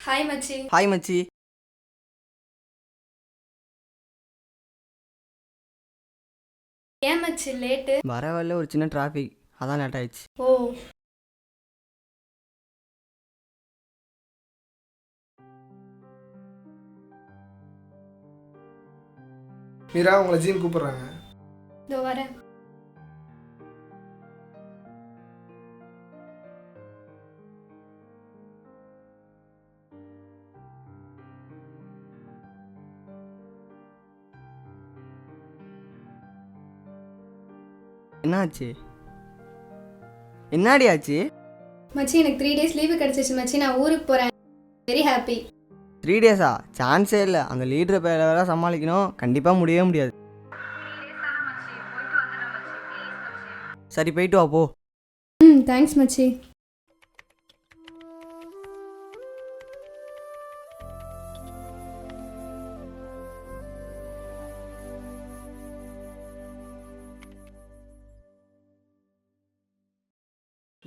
Hi மச்சி. Hi மச்சி. ஏன் மச்சி லேட்டு? வர வரல ஒரு சின்ன டிராஃபிக், அதான் லேட் ஆயிடுச்சு. ஓ. மீரா உங்களை ஜீன் கூப்பிடுறாங்க. இதோ வரேன். என்னாச்சு? என்னடி ஆச்சு? மச்சி எனக்கு 3 days லீவு கிடைச்சிச்சு மச்சி. நான் ஊருக்கு போகிறேன். Very happy. 3 days சான்ஸே இல்லை. அந்த லீடரை பேரை வேற சமாளிக்கணும், கண்டிப்பாக முடியவே முடியாது. சரி போயிட்டு வா போ. தேங்க்ஸ் மச்சி.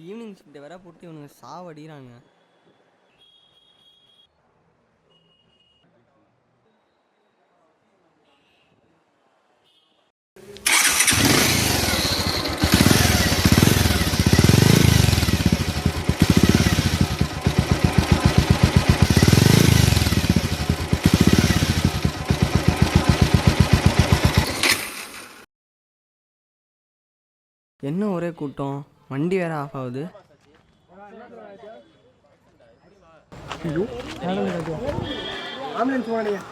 ஈவினிங் ஷிஃப்ட்டை வேற போட்டு இவனுங்க சாவடிக்கிறாங்க. என்ன ஒரே கூட்டம், வண்டி வேற ஆஃப் ஆகுது. ஆம்புலன்ஸ் போனீங்க.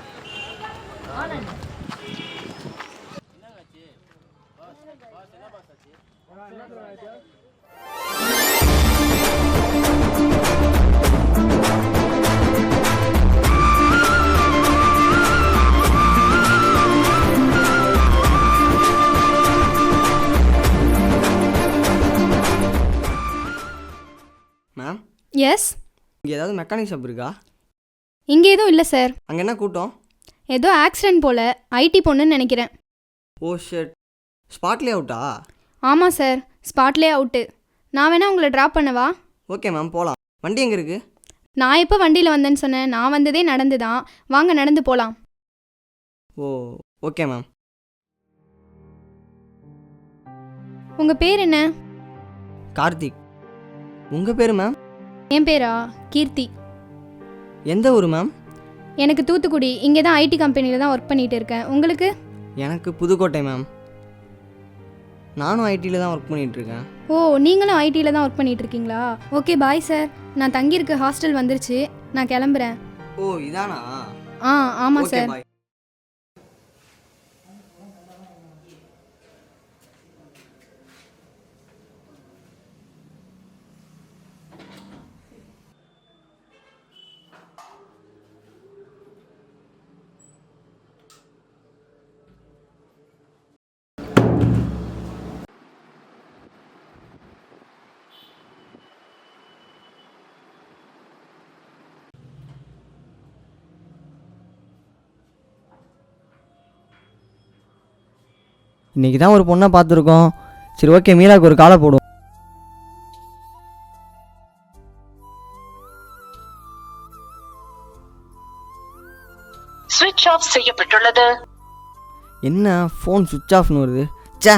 Ma'am, yes. இங்கே ஏதாவது மெக்கானிக் ஷாப் இருக்கா? இங்கே எதுவும் இல்லை சார். அங்கே என்ன கூட்டம்? ஏதோ ஆக்சிடென்ட் போல், ஐடி பொண்ணுன்னு நினைக்கிறேன். ஓ ஷிட், ஸ்பாட்லேயே அவுட்டா? ஆமாம் சார், ஸ்பாட்லேயே அவுட்டு. நான் வேணா உங்களை ட்ராப் பண்ணவா? ஓகே மேம், போகலாம். வண்டி எங்கே இருக்குது? நான் எப்போ வண்டியில் வந்தேன்னு சொன்னேன்? நான் வந்ததே நடந்து தான். வாங்க நடந்து போகலாம். ஓ ஓகே மேம். உங்கள் பேர் என்ன? கார்த்திக். உங்கள் பேர் மேம்? என் பேரா கீர்த்தி. எந்த ஊர் மேம்? எனக்கு தூத்துக்குடி. இங்கே தான் ஐடி கம்பெனியில் தான் ஒர்க் பண்ணிகிட்டு இருக்கேன். உங்களுக்கு? எனக்கு புதுக்கோட்டை மேம். நானும் ஐடியில் தான் ஒர்க் பண்ணிகிட்ருக்கேன். ஓ, நீங்களும் ஐடியில் தான் ஒர்க் பண்ணிகிட்டு இருக்கீங்களா? Okay bye sir. நான் தங்கியிருக்க ஹாஸ்டல் வந்துருச்சு, நான் கிளம்புறேன். ஓ இதானா? ஆமாம் சார். பாய். இன்றைக்கி தான் ஒரு பொண்ணை பார்த்துருக்கோம். சரி ஓகே, மீராவுக்கு ஒரு காலை போடும். ஸ்விட்ச் ஆஃப் செய்யப்பட்டுள்ளது. என்ன ஃபோன் சுவிட்ச் ஆஃப்னு வருது? சே.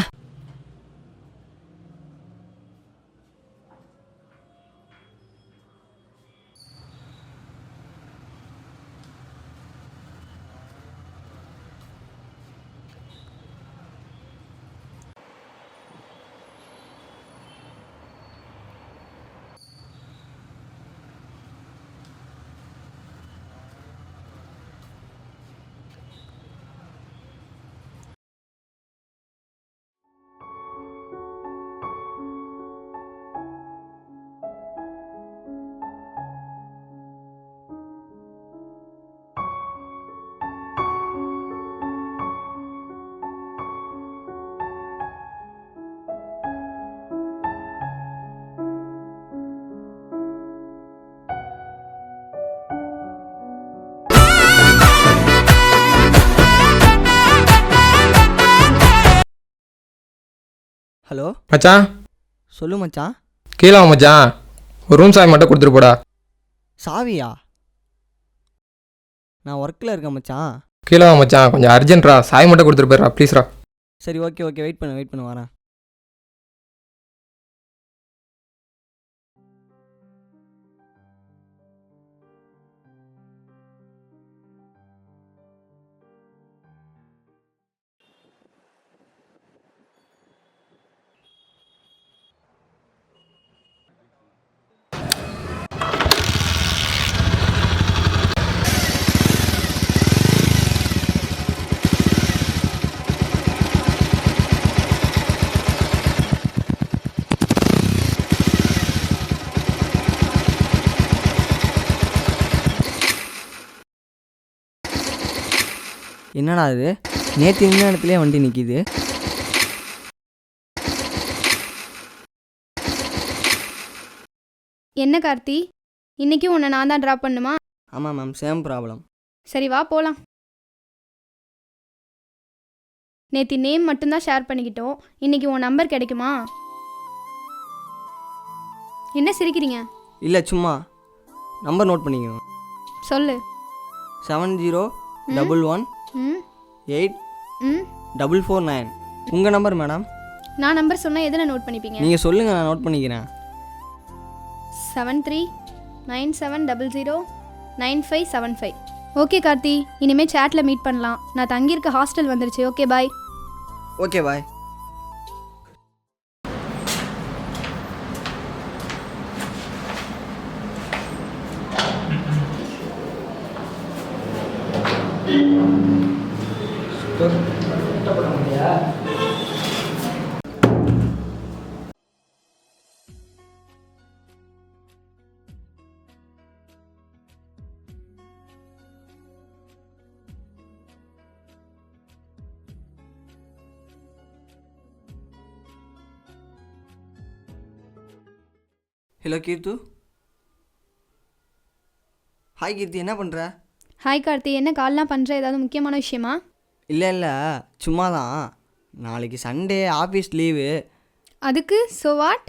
ஹலோ மச்சான். சொல்லு மச்சான். கீழே வா மச்சான், ஒரு ரூம் சாவி மட்டும் கொடுத்துட்டு போடா. சாவியா? நான் ஒர்க்கில் இருக்கேன் மச்சான். கீழே வா மச்சான், கொஞ்சம் அர்ஜென்ட்ரா, சாய் மட்டும் கொடுத்துட்டு போயிடுறா ப்ளீஸ்ரா. சரி ஓகே ஓகே, வெயிட் பண்ணு வரேன். என்னடா இது, நேற்று இந்த இடத்துலயே வண்டி நிற்கிது. என்ன கார்த்தி, இன்னைக்கும் உன்னை நான் தான் ட்ராப் பண்ணுமா? ஆமாம் மேம், சேம் ப்ராப்ளம். சரி வா போகலாம். நேற்று நேம் மட்டும்தான் ஷேர் பண்ணிக்கிட்டோம், இன்னைக்கு உன் நம்பர் கிடைக்குமா? என்ன சிரிக்கிறீங்க? இல்லை சும்மா நம்பர் நோட் பண்ணிக்கணும். சொல்லு. 7011 ம் 8449. உங்கள் நம்பர் மேடம். நான் நம்பர் சொன்னால் எதில் நோட் பண்ணிப்பீங்க? நீங்கள் சொல்லுங்கள், நான் நோட் பண்ணிக்கிறேன். 7397099575. ஓகே கார்த்தி, இனிமேல் சேட்டில் மீட் பண்ணலாம். நான் தங்கியிருக்க ஹாஸ்டல் வந்துருச்சு. Okay bye. Okay bye. Hello Keerthu. Hi Keerthi, என்ன பண்ணுற? ஹாய் கார்த்தி, என்ன கால்லாம் பண்ணுற? ஏதாவது முக்கியமான விஷயமா? இல்லை சும்மா தான். நாளைக்கு சண்டே, ஆஃபீஸ் லீவு. அதுக்கு ஸோ வாட்?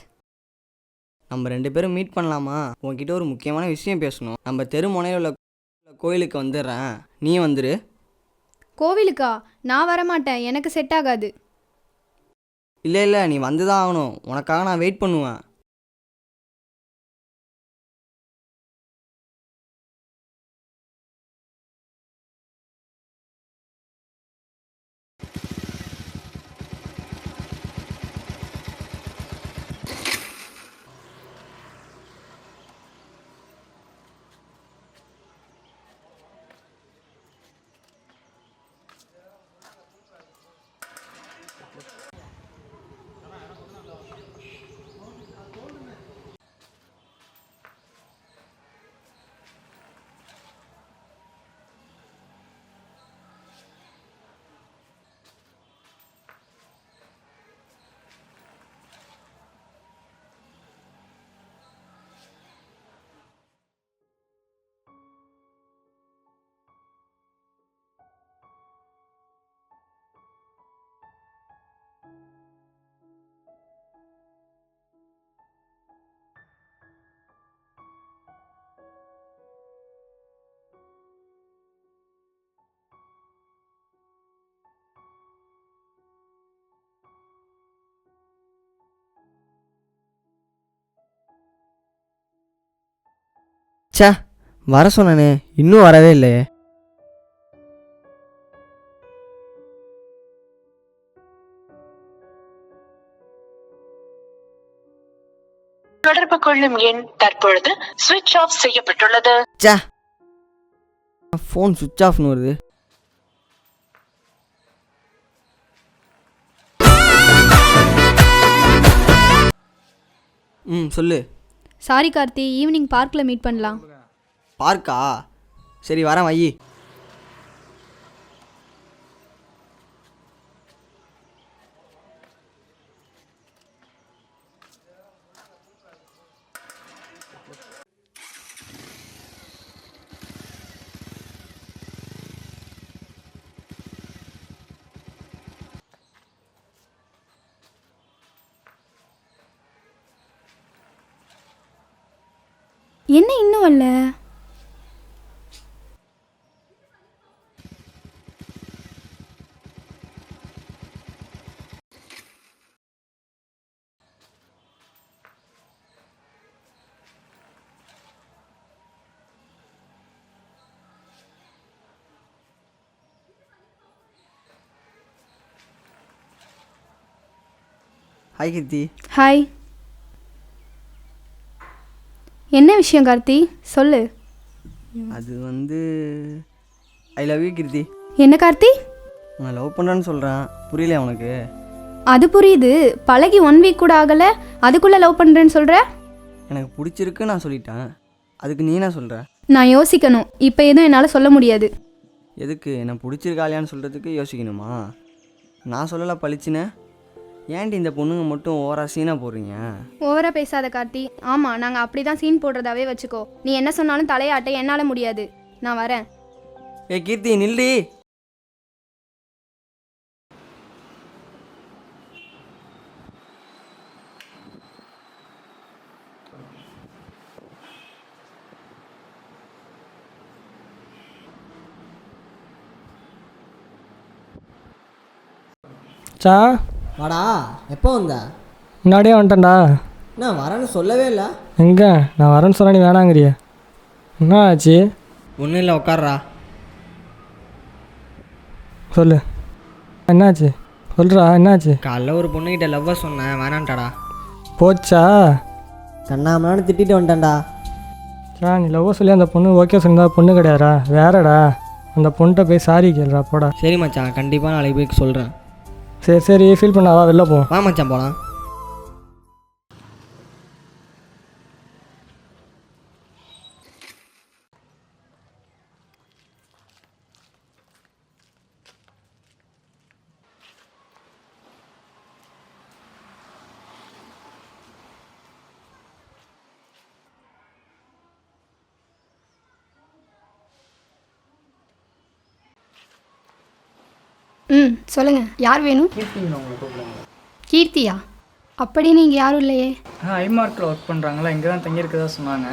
நம்ம 2 பேரும் மீட் பண்ணலாமா? உன்கிட்ட ஒரு முக்கியமான விஷயம் பேசணும். நம்ம தெரு முனையில் உள்ள கோயிலுக்கு வந்துடுறேன், நீ வந்துடு. கோவிலுக்கா? நான் வரமாட்டேன், எனக்கு செட் ஆகாது. இல்லை நீ வந்து தான் ஆகணும். உனக்காக நான் வெயிட் பண்ணுவேன். சே, வர சொன்னனே, இன்னும் வரவே இல்லையே. தொடர்பு கொள்ளும் எண் தற்பொழுது ஸ்விட்ச் ஆஃப் செய்யப்பட்டுள்ளது. சே, ஃபோன் சுவிட்ச் ஆஃப்னு வருது. சொல்லு. சாரி கார்த்தி, ஈவினிங் பார்க்கில் மீட் பண்ணலாம். பார்க்கா? சரி வரேன், வை. என்ன இன்னும் வரல? ஹாய் கீர்த்தி. ஹாய். என்ன விஷயம் கார்த்தி, சொல்லு. அது வந்து ஐ லவ் யூ கீர்த்தி. என்ன கார்த்தி? நான் லவ் பண்ணுறேன்னு சொல்கிறேன், புரியல உனக்கு? அது புரியுது, பழகி 1 வீக் கூட ஆகலை, அதுக்குள்ளே லவ் பண்ணுறேன்னு சொல்கிற? எனக்கு பிடிச்சிருக்கு நான் சொல்லிட்டேன், அதுக்கு நீ என்ன சொல்கிற? நான் யோசிக்கணும், இப்போ எதுவும் என்னால் சொல்ல முடியாது. எதுக்கு? என்ன பிடிச்சிருக்காளியான்னு சொல்கிறதுக்கு யோசிக்கணுமா? நான் சொல்லலை பளிச்சுன்னு. ஏன்டி இந்த பொண்ணுங்க மட்டும் ஓவராக சீனாக போடுறீங்க? ஓவராக பேசாத கார்த்தி. ஆமாம், நாங்கள் அப்படி தான் சீன் போடுறதாவே வச்சுக்கோ. நீ என்ன சொன்னாலும் தலையாட்ட என்னால் முடியாது. நான் வரேன். ஏ கீர்த்தி நில்டி. சா வாடா, எப்போ வந்த? முன்னாடியே வந்துட்டேன்டா. என்ன வரேன்னு சொல்லவே இல்லை. எங்கே நான் வரேன்னு சொன்னா நீ வேணாங்கிறிய? என்ன ஆச்சு? ஒன்றும் இல்லை, உட்கார்றா. சொல்லு, என்னாச்சு சொல்கிறா, என்னாச்சு? காலைல ஒரு பொண்ணுக்கிட்ட லவ்வை சொன்னேன், வேணான்ட்டாடா. போச்சா? கண்ணாமலான்னு திட்டிட்டு வந்துட்டேன்டா. சா நீ லவ் சொல்லி அந்த பொண்ணு ஓகே சொன்னா பொண்ணு கிடையாதா? வேறடா, அந்த பொண்ணுகிட்ட போய் சாரி கேளுடா போடா. சரி மச்சான், கண்டிப்பாக நாளைக்கு போய் சொல்கிறேன். சரி சரி, ஃபீல் பண்ணாவா, வெளில போ. வா மச்சான் போகலாம். ம், சொல்லுங்கள். யார் வேணும்? கீர்த்தியா? அப்படின்னு இங்கே யாரும் இல்லையே. ஐமார்க்கில் ஒர்க் பண்ணுறாங்களா, இங்கே தான் தங்கியிருக்கதா சொன்னாங்க.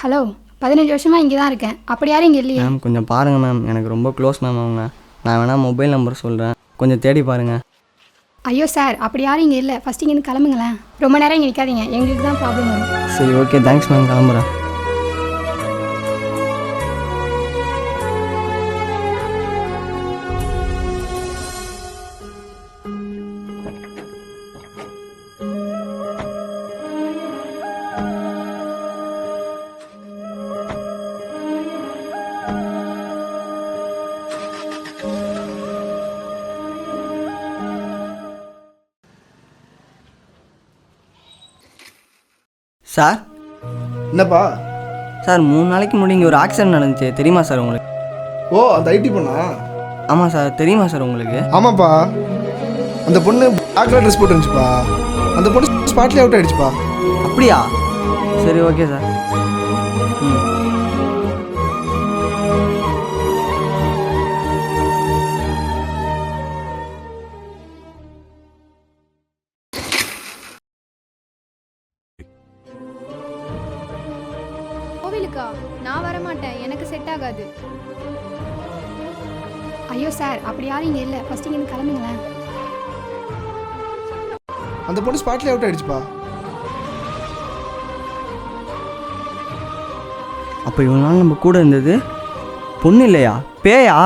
ஹலோ, 15 வருஷமாக இங்கே தான் இருக்கேன். அப்படி யாரும் இங்கே இல்லையே. மேம் கொஞ்சம் பாருங்கள் மேம், எனக்கு ரொம்ப க்ளோஸ் மேம் அவங்க. நான் வேணால் மொபைல் நம்பர் சொல்கிறேன், கொஞ்சம் தேடி பாருங்கள். ஐயோ சார், அப்படி யாரும் இங்கே இல்லை. ஃபஸ்ட்டு இங்கேருந்து கிளம்புங்களேன். ரொம்ப நேரம் இங்கே நிற்காதீங்க, எங்களுக்கு தான் ப்ராப்ளம் வரும். சரி ஓகே, தேங்க்ஸ் மேம், கிளம்புறேன். சார். என்னப்பா? சார் 3 நாளைக்கு முன்னாடி இங்கே ஒரு ஆக்சிடென்ட் நடந்துச்சு, தெரியுமா சார் உங்களுக்கு? ஓ, அந்த ஐடி பொண்ணா? ஆமாம் சார், தெரியுமா சார் உங்களுக்கு? ஆமாப்பா, அந்த பொண்ணு பிளாக் கலர் ட்ரெஸ் போட்டு இருந்துச்சுப்பா. அந்த பொண்ணு ஸ்பாட்லேயே அவுட் ஆயிடுச்சுப்பா. அப்படியா? சரி ஓகே சார். ம். கோவிலுக்கா? நான் வரமாட்டேன், எனக்கு செட் ஆகாது. ஐயோ சார், அப்படி யாரும் இங்கே இல்லை. ஃபஸ்ட்டு இங்கேருந்து கிளம்புங்களேன். அந்த பொண்ணு ஸ்பாட்லேயே அவுட் ஆயிடுச்சுப்பா. அப்போ இவ்வளோ நாள் நம்ம கூட இருந்தது பொண்ணு இல்லையா, பேயா?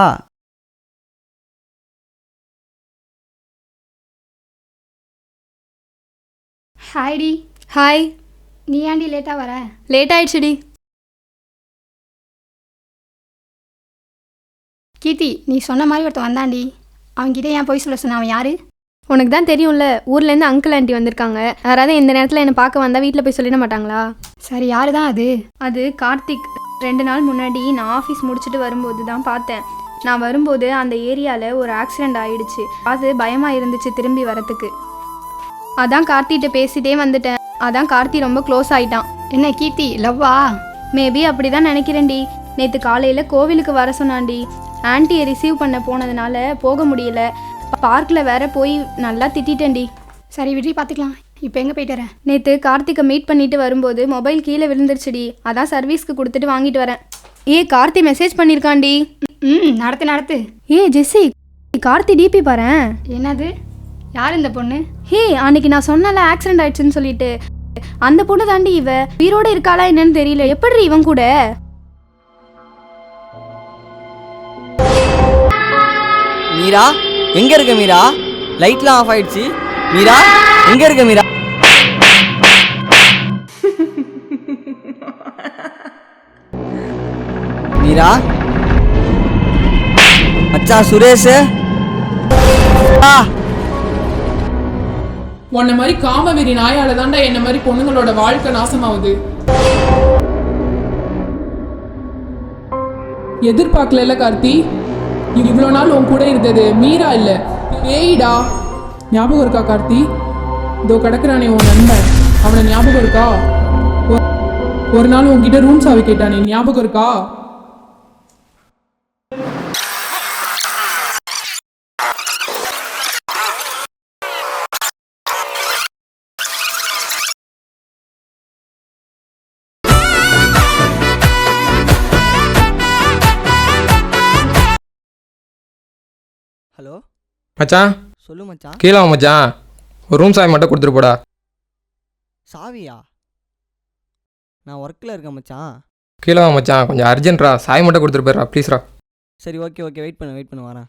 ஹாய்டி. ஹாய். நீ ஏன்டி லேட்டாக வர? லேட் ஆயிடுச்சுடி. கீர்த்தி, நீ சொன்ன மாதிரி ஒருத்தன் வந்தாண்டி. அவன்கிட்ட ஏன் போய் சொல்ல சொன்ன? அவன் யாரு? உனக்கு தான் தெரியும்ல, ஊர்லேருந்து அங்கிள் ஆண்டி வந்திருக்காங்க. யாராவது இந்த நேரத்தில் என்னை பார்க்க வந்தால் வீட்டில் போய் சொல்லிட மாட்டாங்களா? சரி, யாரு தான் அது? அது கார்த்திக். 2 நாள் முன்னாடி நான் ஆஃபீஸ் முடிச்சுட்டு வரும்போது தான் பார்த்தேன். நான் வரும்போது அந்த ஏரியாவில் ஒரு ஆக்சிடெண்ட் ஆயிடுச்சு. அது பயமாக இருந்துச்சு திரும்பி வரத்துக்கு. அதான் கார்த்திகிட்ட பேசிட்டே வந்துட்டேன். அதான் கார்த்தி ரொம்ப க்ளோஸ் ஆயிட்டான். என்ன கீர்த்தி, லவ்வா? மேபி அப்படி தான் நினைக்கிறேன்டி. நேற்று காலையில் கோவிலுக்கு வர சொன்னான்டி. ஆன்ட்டியை ரிசீவ் பண்ண போனதுனால போக முடியல. பார்க்கில் வேற போய் நல்லா திட்டேன்டி. சரி விட்ரி, பார்த்துக்கலாம். இப்போ எங்கே போயிட்டு வரேன்? நேற்று கார்த்திகை மீட் பண்ணிட்டு வரும்போது மொபைல் கீழே விழுந்துருச்சுடி. அதான் சர்வீஸ்க்கு கொடுத்துட்டு வாங்கிட்டு வரேன். கார்த்தி மெசேஜ் பண்ணியிருக்காண்டி. நடத்து. ஜெஸ்ஸி, கார்த்தி டிபி பாரேன். என்னது? யார் இந்த பொண்ணு? அன்னைக்கு நான் சொன்னல ஆக்சிடென்ட் ஆயிடுச்சுன்னு சொல்லிட்டு, அந்த பொண்ணு தாண்டி இவ. உயிரோட இருக்காளா என்னன்னு தெரியல. எப்படி இவன் கூட? மீரா, எங்கே இருக்க மீரா? லைட்லாம் ஆஃப் ஆயிடுச்சு. மீரா. எங்க இருக்க மீரா? மீரா மச்சான் சுரேஷ் உன்ன மாதிரி காமவெறி நாயால தாண்டா என்ன மாதிரி பொண்ணுங்களோட வாழ்க்கை நாசமாகுது. எதிர்பார்க்கல கார்த்தி, இவ்வளோ நாள் உன் கூட இருந்தது மீரா இல்ல பேய்டா. ஞாபகம் இருக்கா கார்த்தி? இதோ கிடக்குறானே உன் நண்பன், அவனை ஞாபகம் இருக்கா? ஒரு நாள் உன்கிட்ட ரூம் சாவி கேட்டானே, ஞாபகம் இருக்கா? ஹலோ மச்சான் சொல்லு மச்சான். கீழே வா மச்சான், ஒரு ரூம் சாவி மட்டும் கொடுத்துட்டு போடா. சாவியா? நான் ஒர்க்கில் இருக்கேன் மச்சான். கீழே வா மச்சான், கொஞ்சம் அர்ஜென்ட்ரா, சாவி மட்டும் கொடுத்துட்டு போயிடுறா ப்ளீஸ்ரா. சரி ஓகே ஓகே, வெயிட் பண்ணு வரேன்.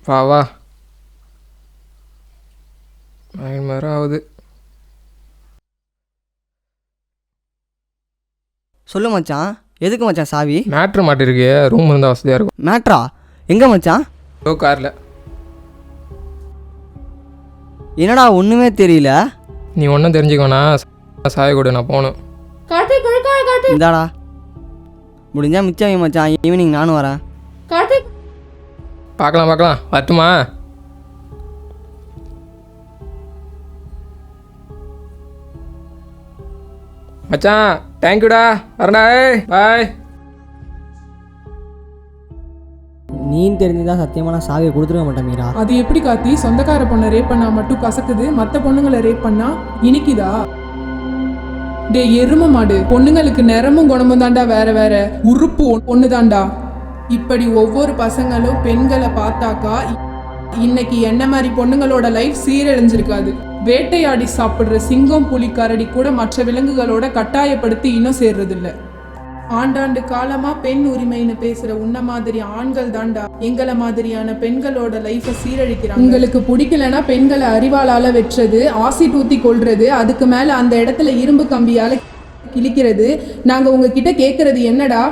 வா வா, 9 மணி நேரம் ஆகுது. சொல்லு மச்சான், எதுக்கு மச்சான் சாவி? மேட்ரு மாட்டிருக்கு, ரூம் இருந்தால் வசதியாக இருக்கும். மேட்ரா? எங்கே மச்சான்? ஓ காரில். என்னடா ஒன்றுமே தெரியல. நீ ஒன்றும் தெரிஞ்சுக்கோண்ணா, சாவி கொடு, நான் போகணும். இந்தாடா, முடிஞ்சா மிச்சம் மச்சான், ஈவினிங் நானும் வரேன். பார்க்கலாம் வரட்டுமா? மச்சான் தேங்க்யூடா, வரடா, பாய். நீன்னு தெரிஞ்சுதான் சத்தியமான சாவியை கொடுத்துருக்க மாட்டேன் மீரா. அது எப்படி கார்த்தி, சொந்தக்கார பொண்ணை ரேப் பண்ணா மட்டும் கசக்குது, மற்ற பொண்ணுங்களை ரேப் பண்ணா இனிக்குதா? டே எரும மாடு, பொண்ணுங்களுக்கு நிறமும் குணமும் தாண்டா வேற வேற, உறுப்பு ஒன்று தாண்டா. இப்படி ஒவ்வொரு பசங்களும் பெண்களை பார்த்தாக்கா இன்னைக்கு என்ன மாதிரி பொண்ணுங்களோட லைஃப் சீரழிஞ்சிருக்காது. வேட்டையாடி சாப்பிட்ற சிங்கம் புலி கரடி கூட மற்ற விலங்குகளோட கட்டாயப்படுத்தி இன்னும் சேர்றதில்ல. ஆண்டாண்டு காலமா பெண் உரிமைன்னு பேசுற உன்ன மாதிரி ஆண்கள் தாண்டா எங்களை மாதிரியான பெண்களோட லைஃபை சீரழிக்கிறாங்க. உங்களுக்கு பிடிக்கலன்னா பெண்களை அறிவாளால வெற்றது, ஆசிட் ஊத்தி கொள்றது, அதுக்கு மேல அந்த இடத்துல இரும்பு கம்பியால கிழிக்கிறது. நாங்க உங்ககிட்ட கேட்கறது என்னடா,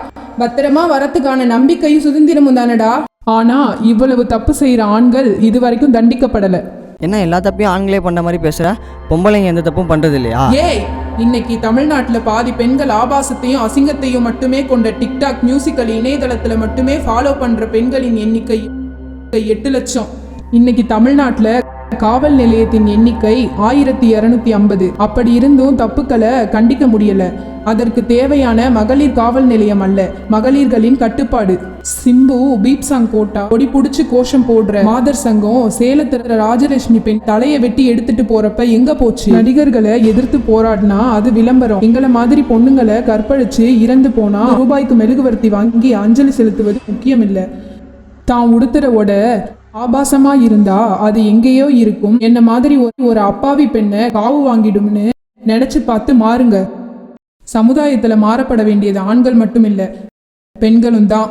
பத்திரமா வரத்துக்கான நம்பிக்கையும் சுதந்திரமும் தானடா. ஆனா இவ்வளவு தப்பு செய்யற ஆண்கள் இதுவரைக்கும் தண்டிக்கப்படல. என்ன எல்லா தப்பையும் ஆண்களே பண்ண மாதிரி பேசுற? பொம்பளைங்க எந்த தப்பும் பண்றது இல்லையா? ஏய், இன்னைக்கு தமிழ்நாட்டில் பாதி பெண்கள் ஆபாசத்தையும் அசிங்கத்தையும் மட்டுமே கொண்ட டிக்டாக் மியூசிக்கல் இணையதளத்துல மட்டுமே ஃபாலோ பண்ற பெண்களின் எண்ணிக்கை 8 லட்சம். இன்னைக்கு தமிழ்நாட்டில் காவல் நிலையத்தின் எண்ணிக்கை 1250. அப்படி இருந்தும் தப்புக்களை கண்டிக்க முடியல. அதற்கு தேவையான மகளிர் காவல் நிலையம் அல்ல, மகளிர்களின் கட்டுப்பாடு. சிம்பு பீப் சாங் போட்டா கொடி புடிச்சு கோஷம் போடுற மாதர் சங்கம் சேலத்துல ராஜலட்சுமி பெண் தலையை வெட்டி எடுத்துட்டு போறப்ப எங்க போச்சு? நடிகர்களை எதிர்த்து போராடினா அது விளம்பரம். எங்களை மாதிரி பொண்ணுங்களை கற்பழிச்சு இறந்து போனா ரூபாய்க்கு மெழுகுவர்த்தி வாங்கி அஞ்சலி செலுத்துவது முக்கியம் இல்லை. தான் உடுத்துறவோட ஆபாசமா இருந்தா அது எங்கேயோ இருக்கும். என்ன மாதிரி ஒரு அப்பாவி பெண்ணை காவு வாங்கிடும்னு நினைச்சு பார்த்து மாறுங்க. சமுதாயத்துல மாறப்பட வேண்டியது ஆண்கள் மட்டும் இல்ல, பெண்களும் தான்.